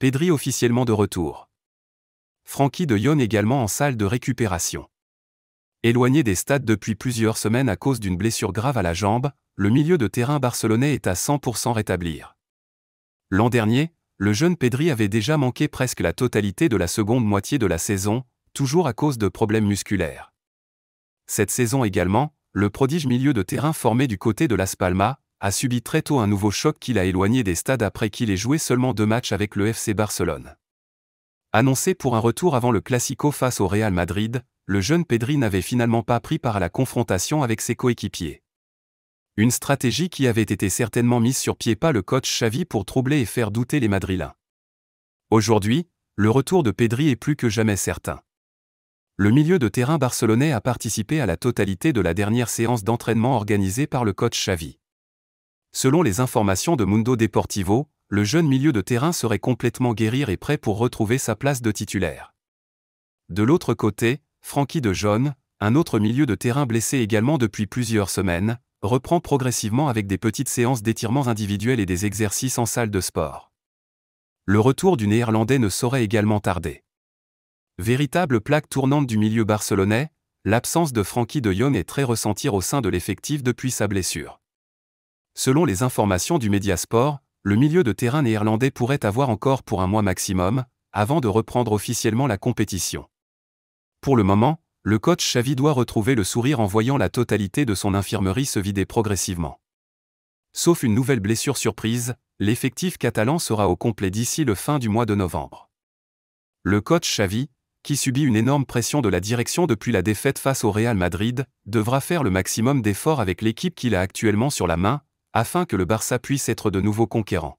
Pedri officiellement de retour. Frenkie de Jong également en salle de récupération. Éloigné des stades depuis plusieurs semaines à cause d'une blessure grave à la jambe, le milieu de terrain barcelonais est à 100% rétablir. L'an dernier, le jeune Pedri avait déjà manqué presque la totalité de la seconde moitié de la saison, toujours à cause de problèmes musculaires. Cette saison également, le prodige milieu de terrain formé du côté de Las Palmas a subi très tôt un nouveau choc qui l'a éloigné des stades après qu'il ait joué seulement 2 matchs avec le FC Barcelone. Annoncé pour un retour avant le Classico face au Real Madrid, le jeune Pedri n'avait finalement pas pris part à la confrontation avec ses coéquipiers. Une stratégie qui avait été certainement mise sur pied par le coach Xavi pour troubler et faire douter les Madrilènes. Aujourd'hui, le retour de Pedri est plus que jamais certain. Le milieu de terrain barcelonais a participé à la totalité de la dernière séance d'entraînement organisée par le coach Xavi. Selon les informations de Mundo Deportivo, le jeune milieu de terrain serait complètement guéri et prêt pour retrouver sa place de titulaire. De l'autre côté, Frenkie de Jong, un autre milieu de terrain blessé également depuis plusieurs semaines, reprend progressivement avec des petites séances d'étirements individuels et des exercices en salle de sport. Le retour du Néerlandais ne saurait également tarder. Véritable plaque tournante du milieu barcelonais, l'absence de Frenkie de Jong est très ressentie au sein de l'effectif depuis sa blessure. Selon les informations du Mediasport, le milieu de terrain néerlandais pourrait avoir encore pour un mois maximum, avant de reprendre officiellement la compétition. Pour le moment, le coach Xavi doit retrouver le sourire en voyant la totalité de son infirmerie se vider progressivement. Sauf une nouvelle blessure surprise, l'effectif catalan sera au complet d'ici le fin du mois de novembre. Le coach Xavi, qui subit une énorme pression de la direction depuis la défaite face au Real Madrid, devra faire le maximum d'efforts avec l'équipe qu'il a actuellement sur la main, afin que le Barça puisse être de nouveau conquérant.